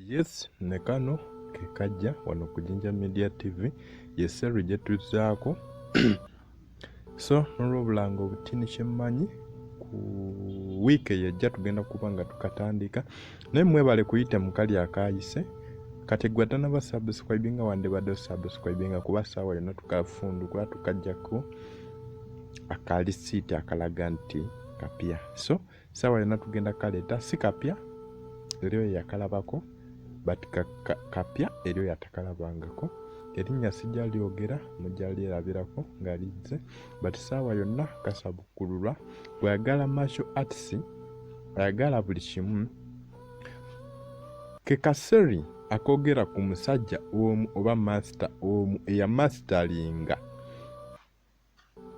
Yes, ne kano ke kajja wano ku Jinja Media TV yeseru gye tuzaako so n'olw'obulanga obutini kyemmanyi ku wiiki eyo ejja tugenda kuba nga tukatandika naye mwebale kuyita mu kali akaayise kati gwe atanaba subscribinga wandibadde osubscribinga kuba ssaawa yonna tukafundukula tukaggyako akalisiiti akalaga nti kapya so ssaawa yonna tugenda kaleeta si kapya eri oyo yakalabako but kapya eri oyo atakalabangako erinnya sijja lyogera mujja lyerabirako nga lizze but ssaawa yonna kasabukululwa bw'ayagala martial arts ayagala buli kimu ke kaseri akogera ku musajja omu oba master omu eyamastaringa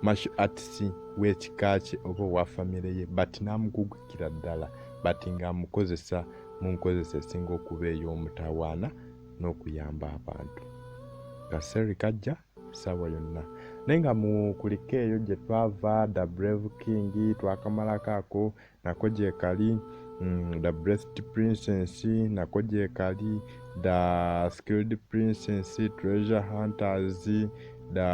martial arts w'ekika kye oba owa famire ye but n'amugugukira ddala but ng'amukozesa mu nkozesa esinga okuba ey'omutawaana n'okuyamba abantu kaseri kajja ssaawa yonna naye nga mu kuliko eyo gye twava the brave king twakamalako ako nako gye kali the blessed princess nako gye kali the skilled princess treasure hunters the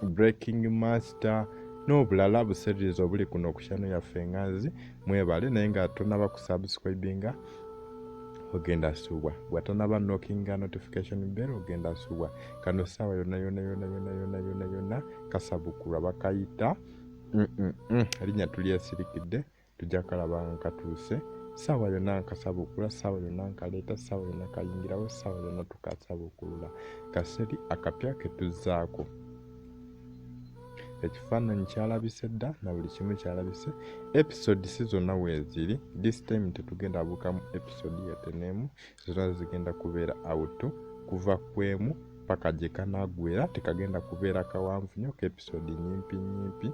breaking master n'obulala buseririza obuli kuno ku channel yaffe enganzi mwebale naye nga tonaba kusubscribinga ogenda subwa bwatonaba knockinga notification bell ogenda subwa kano ssaawa yonna kasabukulwa bakayita erinnya tulyesirikidde tujja kalaba nga katuuse ssaawa yonna nkasabukula ssaawa yonna nkaleeta ssaawa yonna kayingirawo ssaawa yonna tukasabukulula kaseri akapya ketuzaako ekifaananyi kyalabise dda na buli kimu kyalabise episode si zonna weeziri this time tetugenda bukamu episode yeteneemu zonna zigenda kubeera auto kuva kwemu paka gye kanaggwera tekagenda kubeera kawanvu nnyo ka episode nyimpi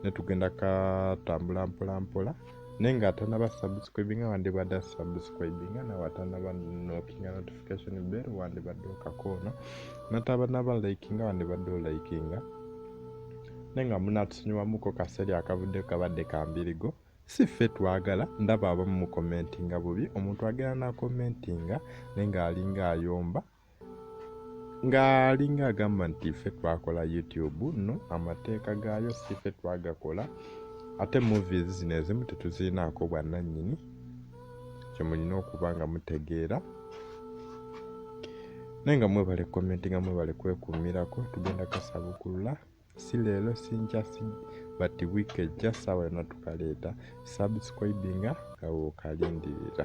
netugenda katambula mpolampola naye nga atanaba subscribinga wandibadde subscribinga nawe atanaba knockinga notification bell wandibadde okakoona natabanaba likinga wandibadde olikinga naye nga munatusonyiwamuko kaseri akavudde kabadde kambirigo si ffe twagala ndaba abamu mu commentinga bubi omuntu agenda na commentinga naye ng'alinga ayomba ng'alinga agamba nti ffe twakola YouTube no amateeka gaayo si ffe twagakola ate movies zino ezimu tetuzirinaako bwannannyini kye mulina okuba nga mutegeera naye nga mwebale commentinga mwebale kwekuumirako tugenda kasabukulula si leero si nkya si but wiiki ejja ssaawa yonna tukaleeta subscribinga nga wookalindirira